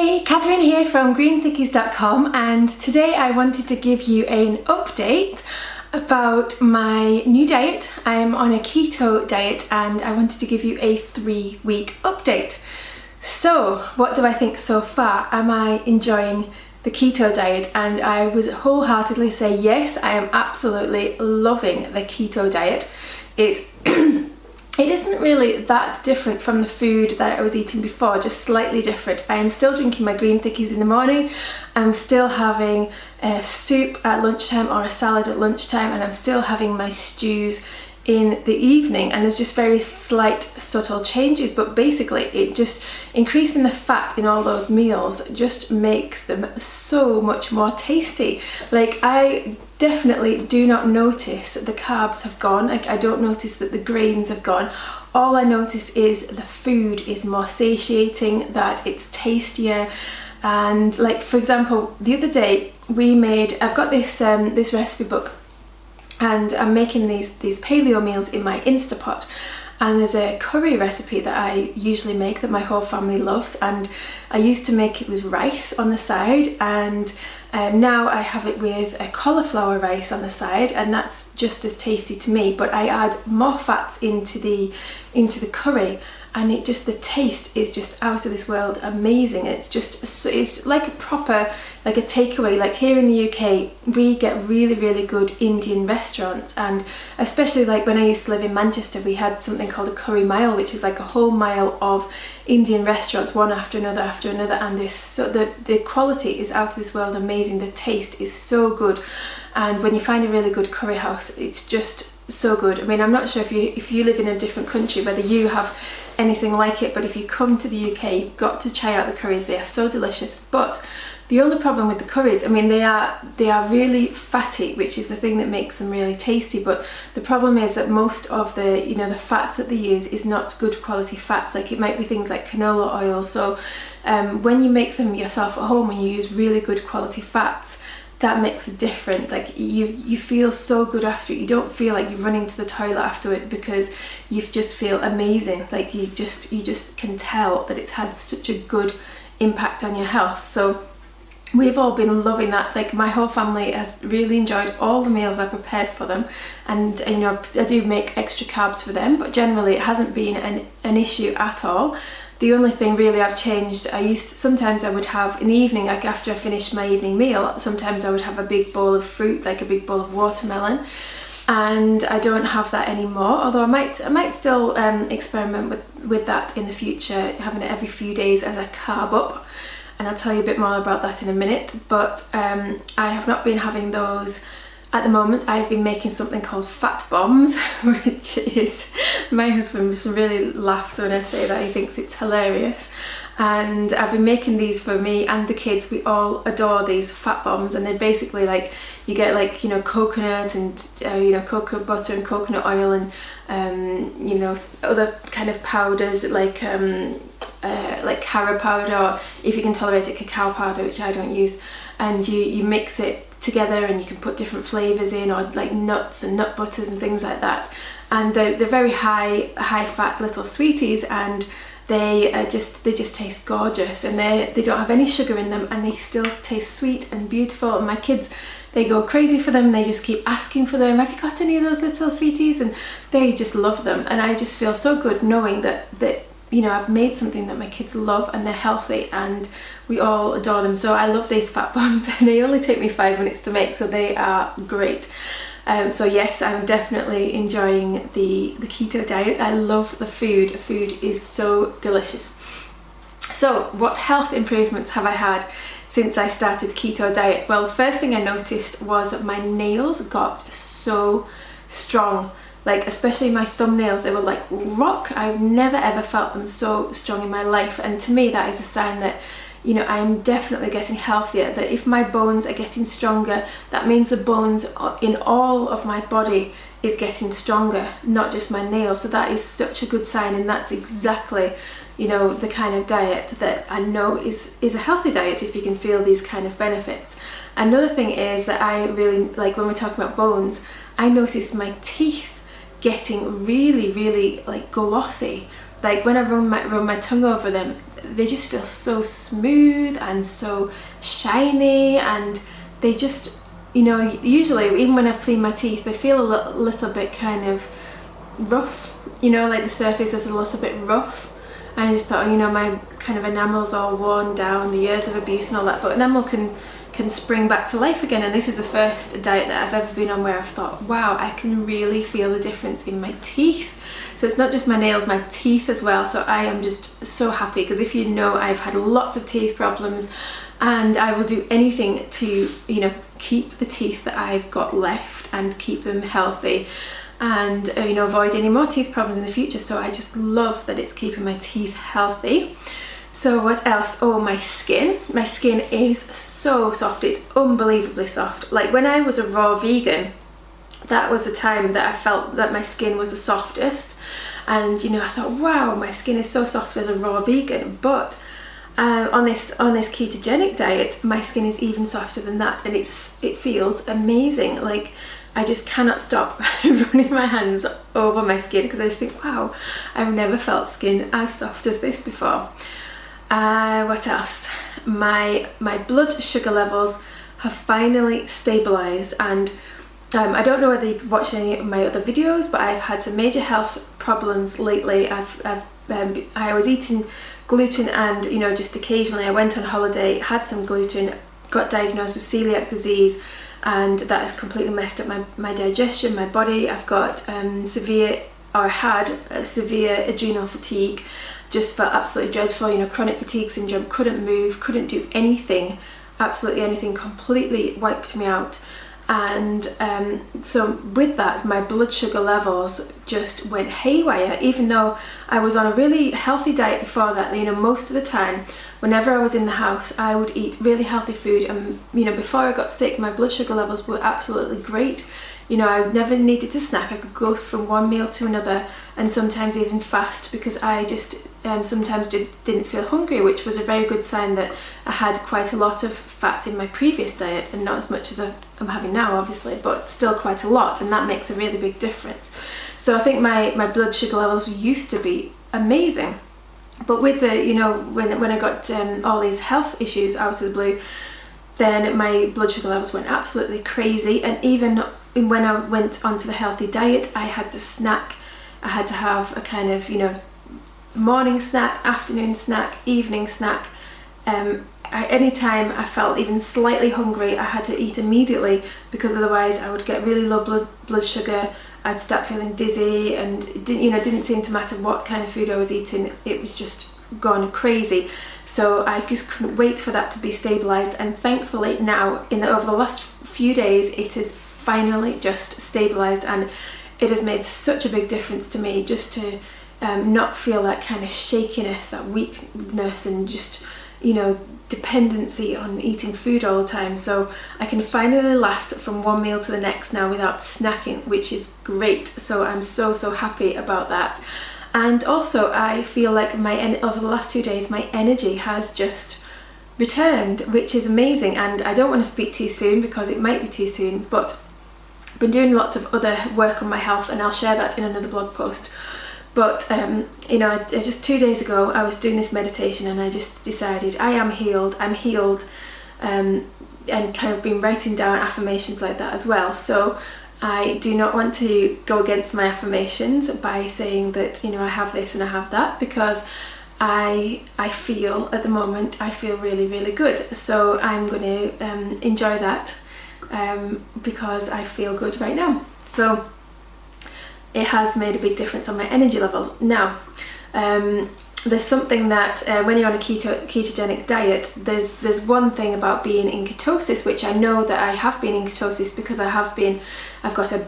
Hi, Catherine here from greenthickies.com, and today I wanted to give you an update about my new diet. I'm on a keto diet and I wanted to give you a 3-week update. So what do I think so far? Am I enjoying the keto diet? And I would wholeheartedly say yes, I am absolutely loving the keto diet. It isn't really that different from the food that I was eating before, just slightly different. I am still drinking my green thickies in the morning, I'm still having a soup at lunchtime or a salad at lunchtime, and I'm still having my stews in the evening, and there's just very slight subtle changes, but basically it just increasing the fat in all those meals just makes them so much more tasty. Like, I definitely do not notice that the carbs have gone. Like, I don't notice that the grains have gone. All I notice is the food is more satiating, that it's tastier. And like, for example, the other day I've got this this recipe book, and I'm making these paleo meals in my Instapot, and there's a curry recipe that I usually make that my whole family loves, and I used to make it with rice on the side, and now I have it with a cauliflower rice on the side, and that's just as tasty to me, but I add more fats into the curry, and the taste is just out of this world amazing. It's like a proper, like a takeaway. Like, here in the UK we get really good Indian restaurants, and especially like when I used to live in Manchester, we had something called a curry mile, which is like a whole mile of Indian restaurants, one after another, and the quality is out of this world amazing. The taste is so good, and when you find a really good curry house, it's just so good. I mean, I'm not sure if you live in a different country whether you have anything like it, but if you come to the UK, you've got to try out the curries. They are so delicious. But the only problem with the curries, I mean, they are really fatty, which is the thing that makes them really tasty, but the problem is that most of the the fats that they use is not good quality fats. Like, it might be things like canola oil. So when you make them yourself at home and you use really good quality fats, that makes a difference. Like, you feel so good after it. You don't feel like you're running to the toilet after it, because you just feel amazing. Like, you just can tell that it's had such a good impact on your health. So we've all been loving that. Like, my whole family has really enjoyed all the meals I prepared for them, and I do make extra carbs for them, but generally it hasn't been an issue at all. The only thing really I've changed, sometimes I would have in the evening, like after I finished my evening meal, sometimes I would have a big bowl of fruit, like a big bowl of watermelon, and I don't have that anymore, although I might still experiment with that in the future, having it every few days as a carb up, and I'll tell you a bit more about that in a minute. But I have not been having those at the moment. I've been making something called fat bombs, which is, my husband really laughs when I say that. He thinks it's hilarious, and I've been making these for me and the kids. We all adore these fat bombs, and they're basically like, you get like coconut and cocoa butter and coconut oil, and other kind of powders like carrot powder, or if you can tolerate it, cacao powder, which I don't use, and you mix it together, and you can put different flavors in, or like nuts and nut butters and things like that, and they're very high fat little sweeties, and they just taste gorgeous, and they don't have any sugar in them, and they still taste sweet and beautiful, and my kids, they go crazy for them. They just keep asking for them. Have you got any of those little sweeties? And they just love them, and I just feel so good knowing that I've made something that my kids love, and they're healthy, and we all adore them. So I love these fat bombs, and they only take me 5 minutes to make, so they are great. So yes, I'm definitely enjoying the keto diet. I love the food. The food is so delicious. So what health improvements have I had since I started the keto diet? Well, the first thing I noticed was that my nails got so strong. Like, especially my thumbnails, they were like rock. I've never ever felt them so strong in my life, and to me that is a sign that I'm definitely getting healthier. That if my bones are getting stronger, that means the bones in all of my body is getting stronger, not just my nails. So that is such a good sign, and that's exactly the kind of diet that I know is a healthy diet if you can feel these kind of benefits. Another thing is that I really like, when we're talking about bones, I noticed my teeth getting really like glossy. Like, when I run my tongue over them, they just feel so smooth and so shiny, and they just, you know, usually even when I've cleaned my teeth, they feel a little bit kind of rough, you know, like the surface is a little bit rough. And I just thought, you know, my kind of enamel's all worn down, the years of abuse and all that, but enamel can spring back to life again. And this is the first diet that I've ever been on where I've thought, wow, I can really feel the difference in my teeth. So it's not just my nails, my teeth as well. So I am just so happy, because if you know, I've had lots of teeth problems, and I will do anything to, you know, keep the teeth that I've got left and keep them healthy, and you know, avoid any more teeth problems in the future. So I just love that it's keeping my teeth healthy. So what else? Oh, my skin is so soft. It's unbelievably soft. Like when I was a raw vegan, that was the time that I felt that my skin was the softest, and you know, I thought, wow, my skin is so soft as a raw vegan. But on this ketogenic diet, my skin is even softer than that, and it feels amazing. Like I just cannot stop running my hands over my skin, because I just think, wow, I've never felt skin as soft as this before. What else? My blood sugar levels have finally stabilized, and I don't know whether you've watched any of my other videos, but I've had some major health problems lately. I was eating gluten, and you know, just occasionally I went on holiday, had some gluten, got diagnosed with celiac disease, and that has completely messed up my digestion, my body. I've got had severe adrenal fatigue, just felt absolutely dreadful, you know, chronic fatigue syndrome, couldn't move, couldn't do anything, absolutely anything, completely wiped me out. And so with that, my blood sugar levels just went haywire, even though I was on a really healthy diet before that. You know, most of the time, whenever I was in the house, I would eat really healthy food, and you know, before I got sick, my blood sugar levels were absolutely great. You know, I never needed to snack. I could go from one meal to another, and sometimes even fast, because I just sometimes didn't feel hungry, which was a very good sign that I had quite a lot of fat in my previous diet, and not as much as I'm having now, obviously, but still quite a lot, and that makes a really big difference. So I think my blood sugar levels used to be amazing, but with the, you know, when I got all these health issues out of the blue, then my blood sugar levels went absolutely crazy. And even when I went onto the healthy diet, I had to snack. I had to have a kind of, you know, morning snack, afternoon snack, evening snack. Anytime I felt even slightly hungry, I had to eat immediately, because otherwise I would get really low blood sugar. I'd start feeling dizzy, and it didn't seem to matter what kind of food I was eating. It was just gone crazy. So I just couldn't wait for that to be stabilized, and thankfully now, over the last few days, it has finally just stabilized, and it has made such a big difference to me, just to not feel that kind of shakiness, that weakness, and just, you know, dependency on eating food all the time. So I can finally last from one meal to the next now without snacking, which is great. So I'm so happy about that. And also I feel like over the last 2 days, my energy has just returned, which is amazing. And I don't want to speak too soon, because it might be too soon, but I've been doing lots of other work on my health, and I'll share that in another blog post. But you know, just 2 days ago I was doing this meditation, and I just decided I am healed, I'm healed, and kind of been writing down affirmations like that as well. So I do not want to go against my affirmations by saying that, you know, I have this and I have that, because I feel at the moment, I feel really good. So I'm going to enjoy that, because I feel good right now. So it has made a big difference on my energy levels. Now, there's something that when you're on a ketogenic diet, there's one thing about being in ketosis, which I know that I have been in ketosis, because I've got a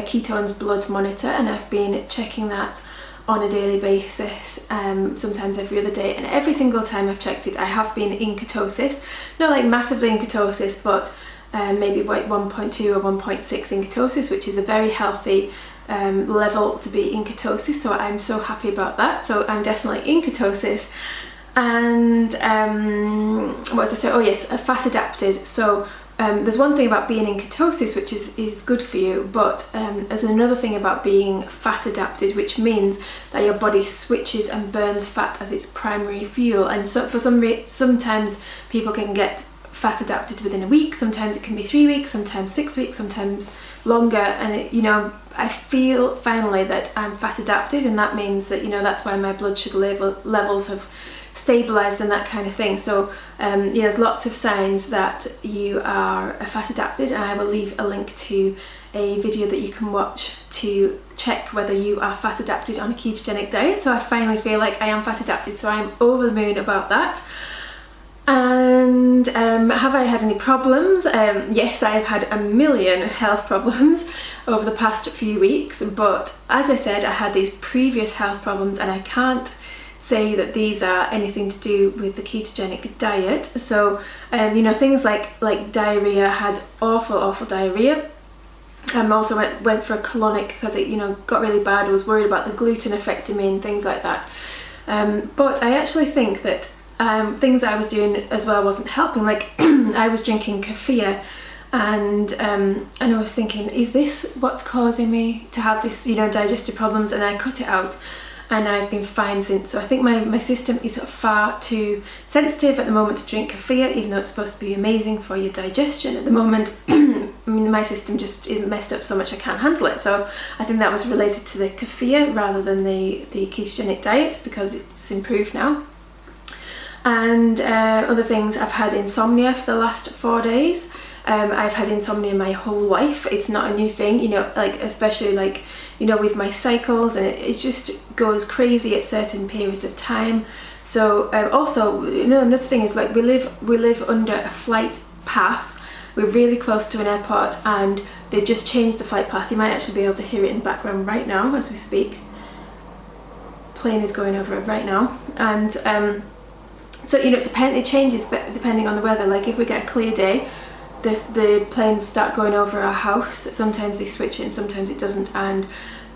ketones blood monitor, and I've been checking that on a daily basis, sometimes every other day, and every single time I've checked it, I have been in ketosis. Not like massively in ketosis, but maybe like 1.2 or 1.6 in ketosis, which is a very healthy level to be in ketosis. So I'm so happy about that. So I'm definitely in ketosis. And what did I say? Oh yes, fat adapted. So there's one thing about being in ketosis which is good for you, but there's another thing about being fat adapted, which means that your body switches and burns fat as its primary fuel. And so sometimes people can get fat adapted within a week, sometimes it can be 3 weeks, sometimes 6 weeks, sometimes longer. And I feel finally that I'm fat adapted, and that means that that's why my blood sugar levels have stabilized and that kind of thing. So there's lots of signs that you are fat adapted, and I will leave a link to a video that you can watch to check whether you are fat adapted on a ketogenic diet. So I finally feel like I am fat adapted, so I'm over the moon about that. And have I had any problems? Yes, I've had a million health problems over the past few weeks, but as I said, I had these previous health problems, and I can't say that these are anything to do with the ketogenic diet. So things like diarrhea, had awful diarrhea. Also went for a colonic because it got really bad. I was worried about the gluten affecting me and things like that. But I actually think that things I was doing as well wasn't helping. Like I was drinking kefir, and I was thinking, is this what's causing me to have this digestive problems? And I cut it out, and I've been fine since. So I think my system is far too sensitive at the moment to drink kefir, even though it's supposed to be amazing for your digestion. At the moment, my system just is messed up so much I can't handle it. So I think that was related to the kefir rather than the ketogenic diet, because it's improved now. And other things, I've had insomnia for the last 4 days. I've had insomnia my whole life. It's not a new thing, especially with my cycles, and it just goes crazy at certain periods of time. So also, another thing is we live under a flight path. We're really close to an airport, and they've just changed the flight path. You might actually be able to hear it in the background right now as we speak. Plane is going over it right now, and so it changes depending on the weather. Like if we get a clear day, the planes start going over our house. Sometimes they switch it and sometimes it doesn't, and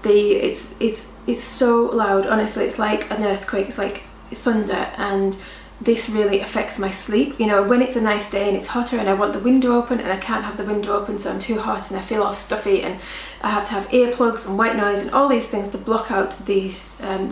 it's so loud. Honestly, it's like an earthquake. It's like thunder, and this really affects my sleep. When it's a nice day and it's hotter and I want the window open, and I can't have the window open, so I'm too hot and I feel all stuffy, and I have to have earplugs and white noise and all these things to block out the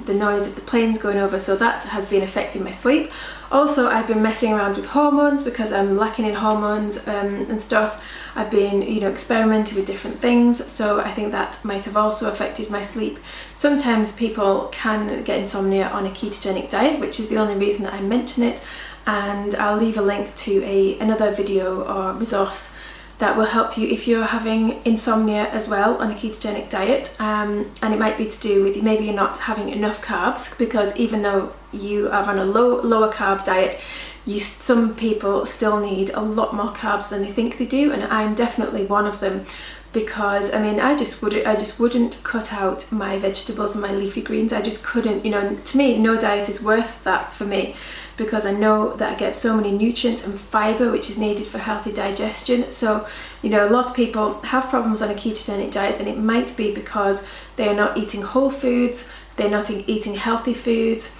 noise of the planes going over. So that has been affecting my sleep. Also, I've been messing around with hormones because I'm lacking in hormones and stuff. I've been, experimenting with different things, so I think that might have also affected my sleep. Sometimes people can get insomnia on a ketogenic diet, which is the only reason that I mention it, and I'll leave a link to another video or resource that will help you if you're having insomnia as well on a ketogenic diet. And it might be to do with maybe you're not having enough carbs, because even though you are on a lower carb diet, some people still need a lot more carbs than they think they do, and I'm definitely one of them, because I just wouldn't cut out my vegetables and my leafy greens. I just couldn't. To me, no diet is worth that for me, because I know that I get so many nutrients and fibre which is needed for healthy digestion. So a lot of people have problems on a ketogenic diet, and it might be because they are not eating whole foods, they're not eating healthy foods.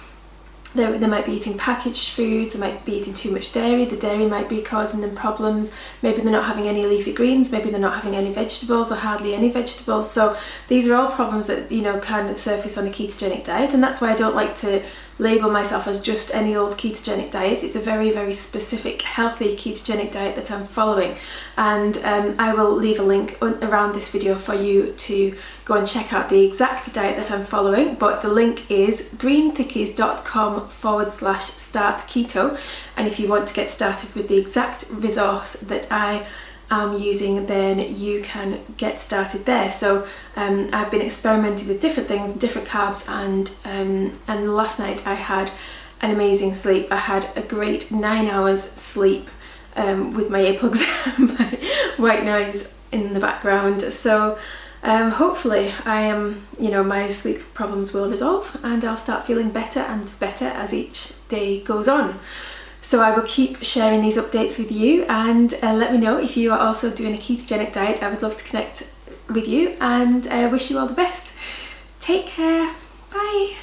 They might be eating packaged foods, they might be eating too much dairy, the dairy might be causing them problems, maybe they're not having any leafy greens, maybe they're not having any vegetables or hardly any vegetables. So these are all problems that can surface on a ketogenic diet, and that's why I don't like to label myself as just any old ketogenic diet. It's a very, very specific healthy ketogenic diet that I'm following, and I will leave a link around this video for you to go and check out the exact diet that I'm following. But the link is greenthickies.com/start keto, and if you want to get started with the exact resource that I am using, then you can get started there. So I've been experimenting with different things, different carbs, and last night I had an amazing sleep. I had a great 9 hours sleep with my earplugs and my white noise in the background. So hopefully my sleep problems will resolve, and I'll start feeling better and better as each day goes on. So I will keep sharing these updates with you, and let me know if you are also doing a ketogenic diet. I would love to connect with you, and I wish you all the best. Take care. Bye.